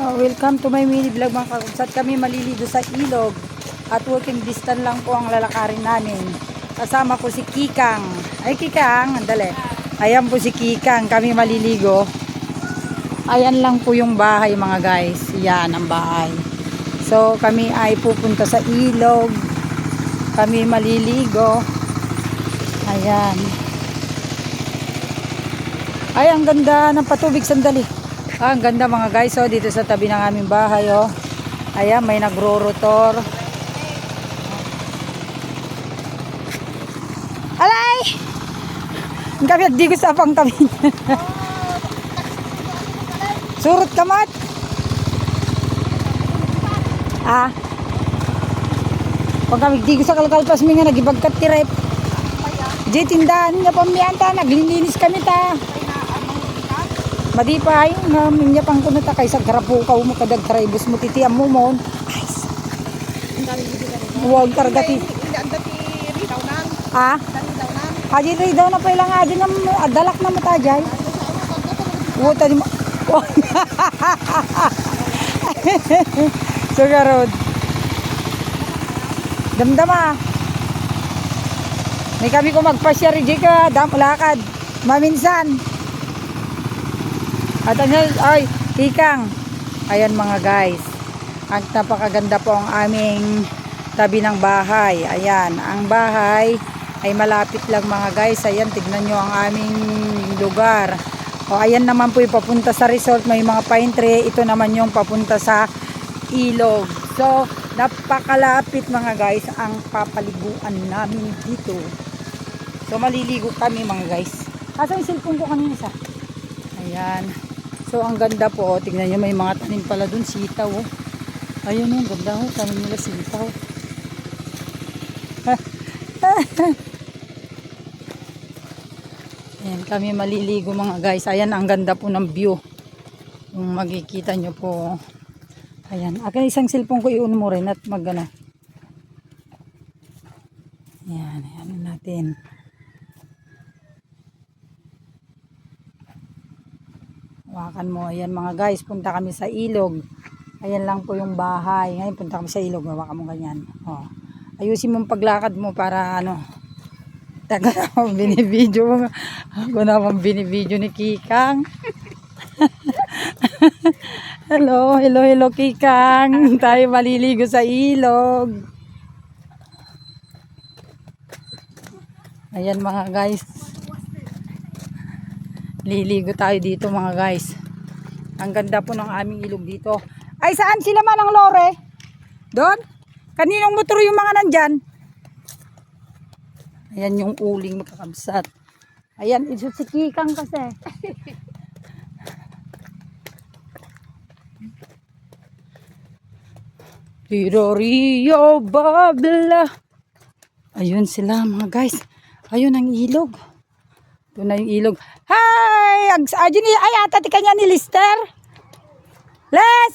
Welcome to my mini vlog mga kakutsat. Kami maliligo sa ilog at walking distance lang po ang lalakarin namin. Kasama po si Kikang. Ay Kikang, andali. Ayan po si Kikang, kami maliligo. Ayan lang po yung bahay mga guys. Yan ang bahay. So kami ay pupunta sa ilog. Kami maliligo. Ayan. Ay, ang ganda ng patubig, sandali. Ang ganda mga guys, oh, dito sa tabi ng aming bahay, oh. Ayan, may nagro-rotor. Alay! Ang gabi, di ko sa pang tabi. Surut kamat. Ah. Pag kami di ko sa kalkalpas, may nga nagibagkat tirep. Di tindahan nga pamiyanta, naglilinis kami ta. Madipay, nga minya pang kunata kay sa garapukaw mo kadag karaibos mo titiam mo mon. Huwag kargati. Ah? Haji rin daw na pailang haji ng adalak na matajay. Huwag tadi mo. Sugarod. Damdama. May kami ko magpasya rin ka, lakad. Maminsan. At ay, Kikang. Ayan mga guys. Ang napakaganda po ang aming tabi ng bahay. Ayan, ang bahay ay malapit lang mga guys. Ayan, tignan nyo ang aming lugar. O, ayan naman po yung papunta sa resort. May mga pine tree. Ito naman yung papunta sa ilog. So, napakalapit mga guys ang papaliguan namin dito. So, maliligo kami mga guys. Asa yung cellphone ko kanina sa? Ayan. So, ang ganda po. Oh. Tignan nyo, may mga tanim pala dun. Sitaw. Oh. Ayun yung ganda. Oh. Tanim nila sitaw. Ayan, kami maliligo mga guys. Ayan, ang ganda po ng view. Kung makikita nyo po. Ayan. Akin isang cellphone ko iun mo rin at magana. Ayan, ayan natin. Hawakan mo. Ayan mga guys, punta kami sa ilog. Ayan lang po yung bahay. Ngayon punta kami sa ilog. Hawakan mo ganyan. Oh. Ayusin mo paglakad mo para ano. Taga naman binibidyo mo. Ako naman binibidyo ni Kikang. Hello, hello, hello Kikang. Tayo maliligo sa ilog. Ayan mga guys. Liligo tayo dito mga guys. Ang ganda po ng aming ilog dito. Ay, saan sila man ang lore? Doon? Kaninong motor yung mga nandyan? Ayan yung uling makakabsat. Ayan, ito si Kikang kasi. Rio Babla. Ayun sila mga guys. Ayun ang ilog. Ito na yung ilog. Hi! Ay, ata ti kanya ni Lister. Les!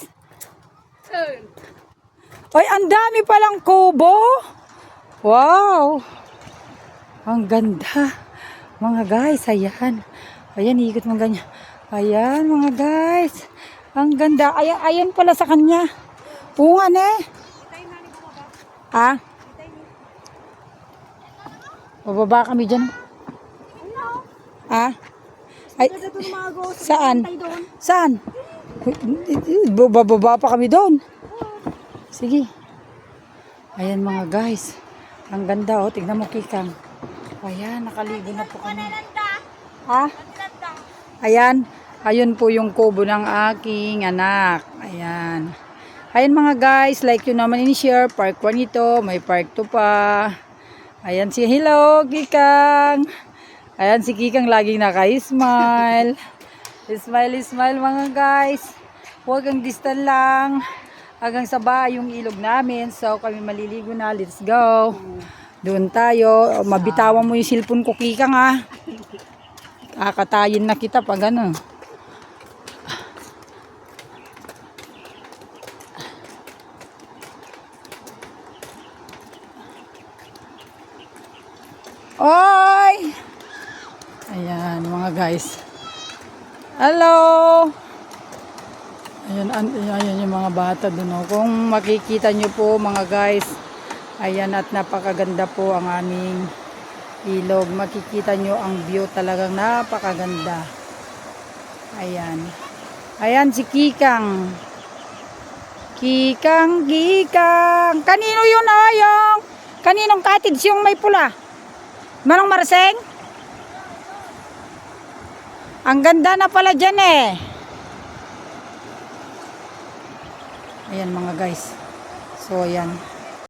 Ay, ang dami palang kubo. Wow! Ang ganda. Mga guys, ayan. Ayan, ikot mo ganyan. Ayan, mga guys. Ang ganda. Ayan, ayan pala sa kanya. Pungan eh. Ha? Bababa kami dyan. Ha? Ay, saan? Saan? Bababa pa kami doon. Sige. Ayan mga guys. Ang ganda oh. Tignan mo Kikang. Ayan, nakaligo na po kami. Ha? Ayan. Ayun po yung kubo ng aking anak. Ayan. Ayan mga guys. Like yun naman in-share. Park 1 ito. May park 2 pa. Ayan si hello Kikang. Ayan si Kikang laging naka-smile. Smile, smile mga guys. Huwag ang distant lang. Hanggang sa bahay yung ilog namin. So kami maliligo na. Let's go. Doon tayo. Mabitawan mo yung cellphone ko Kikang ha. Kakatayin na kita pag ano. Oy! Ayan mga guys. Hello! Ayan yung mga bata doon. Oh. Kung makikita nyo po mga guys, ayan at napakaganda po ang aming ilog. Makikita nyo ang view, talagang napakaganda. Ayan. Ayan si Kikang. Kikang. Kanino yun yung kaninong cottage yung may pula? Manong Marseng? Ang ganda na pala dyan eh. Ayan mga guys. So ayan.